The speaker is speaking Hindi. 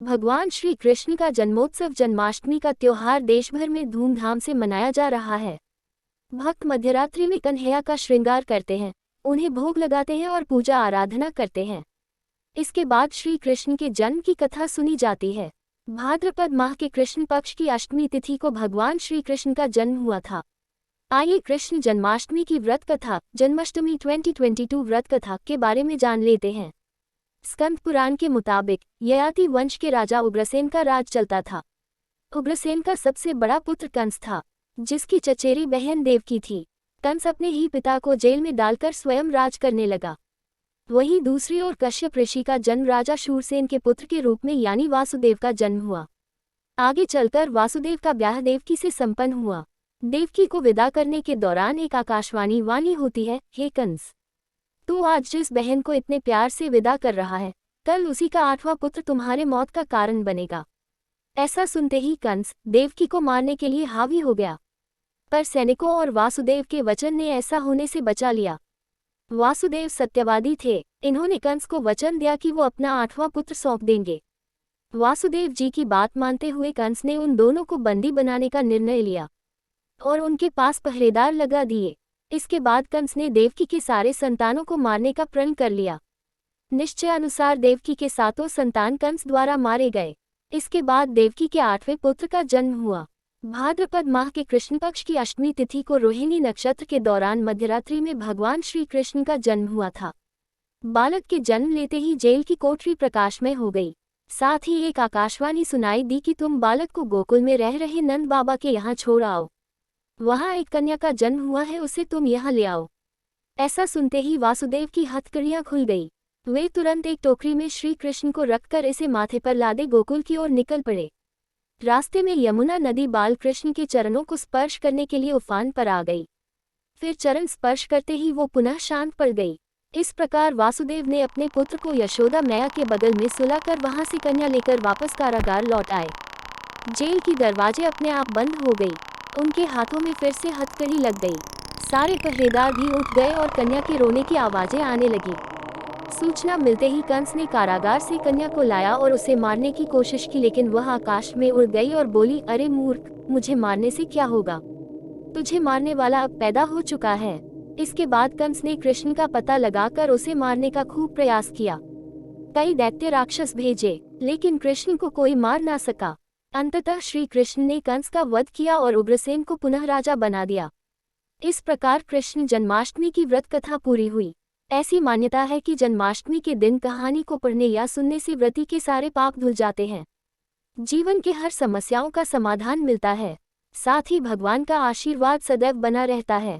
भगवान श्री कृष्ण का जन्मोत्सव जन्माष्टमी का त्योहार देश भर में धूमधाम से मनाया जा रहा है। भक्त मध्यरात्रि में कन्हैया का श्रृंगार करते हैं, उन्हें भोग लगाते हैं और पूजा आराधना करते हैं। इसके बाद श्री कृष्ण के जन्म की कथा सुनी जाती है। भाद्रपद माह के कृष्ण पक्ष की अष्टमी तिथि को भगवान श्री कृष्ण का जन्म हुआ था। आइए कृष्ण जन्माष्टमी की व्रत कथा जन्माष्टमी 2022 व्रत कथा के बारे में जान लेते हैं। स्कंद पुराण के मुताबिक ययाति वंश के राजा उग्रसेन का राज चलता था। उग्रसेन का सबसे बड़ा पुत्र कंस था, जिसकी चचेरी बहन देवकी थी। कंस अपने ही पिता को जेल में डालकर स्वयं राज करने लगा। वहीं दूसरी ओर कश्यप ऋषि का जन्म राजा शूरसेन के पुत्र के रूप में यानी वासुदेव का जन्म हुआ। आगे चलकर वासुदेव का ब्याह देवकी से संपन्न हुआ। देवकी को विदा करने के दौरान एक आकाशवाणी वाणी होती है, हे कंस, तू आज जिस बहन को इतने प्यार से विदा कर रहा है, कल उसी का 8वां पुत्र तुम्हारे मौत का कारण बनेगा। ऐसा सुनते ही कंस देवकी को मारने के लिए हावी हो गया, पर सैनिकों और वासुदेव के वचन ने ऐसा होने से बचा लिया। वासुदेव सत्यवादी थे, इन्होंने कंस को वचन दिया कि वो अपना 8वां पुत्र सौंप देंगे। वासुदेव जी की बात मानते हुए कंस ने उन दोनों को बंदी बनाने का निर्णय लिया और उनके पास पहरेदार लगा दिए। इसके बाद कंस ने देवकी के सारे संतानों को मारने का प्रण कर लिया। निश्चय अनुसार देवकी के 7 संतान कंस द्वारा मारे गए। इसके बाद देवकी के 8वें पुत्र का जन्म हुआ। भाद्रपद माह के कृष्ण पक्ष की अष्टमी तिथि को रोहिणी नक्षत्र के दौरान मध्यरात्रि में भगवान श्री कृष्ण का जन्म हुआ था। बालक के जन्म लेते ही जेल की कोठरी प्रकाशमय हो गई। साथ ही एक आकाशवाणी सुनाई दी कि तुम बालक को गोकुल में रह रहे नंद बाबा के यहाँ छोड़ आओ। वहाँ एक कन्या का जन्म हुआ है, उसे तुम यहाँ ले आओ। ऐसा सुनते ही वासुदेव की हथकड़ियाँ खुल गई। वे तुरंत एक टोकरी में श्री कृष्ण को रखकर इसे माथे पर लादे गोकुल की ओर निकल पड़े। रास्ते में यमुना नदी बाल कृष्ण के चरणों को स्पर्श करने के लिए उफान पर आ गई। फिर चरण स्पर्श करते ही वो पुनः शांत पड़ गई। इस प्रकार वासुदेव ने अपने पुत्र को यशोदा मैया के बगल में सुलाकर वहां से कन्या लेकर वापस कारागार लौट आए। जेल की दरवाजे अपने आप बंद हो गई। उनके हाथों में फिर से हथकड़ी लग गई। सारे पहरेदार भी उठ गए और कन्या के रोने की आवाजें आने लगी। सूचना मिलते ही कंस ने कारागार से कन्या को लाया और उसे मारने की कोशिश की, लेकिन वह आकाश में उड़ गई और बोली, अरे मूर्ख, मुझे मारने से क्या होगा? तुझे मारने वाला अब पैदा हो चुका है। इसके बाद कंस ने कृष्ण का पता लगाकर उसे मारने का खूब प्रयास किया। कई दैत्य राक्षस भेजे, लेकिन कृष्ण को कोई मार ना सका। अंततः श्री कृष्ण ने कंस का वध किया और उग्रसेन को पुनः राजा बना दिया। इस प्रकार कृष्ण जन्माष्टमी की व्रत कथा पूरी हुई। ऐसी मान्यता है कि जन्माष्टमी के दिन कहानी को पढ़ने या सुनने से व्रती के सारे पाप धुल जाते हैं, जीवन के हर समस्याओं का समाधान मिलता है, साथ ही भगवान का आशीर्वाद सदैव बना रहता है।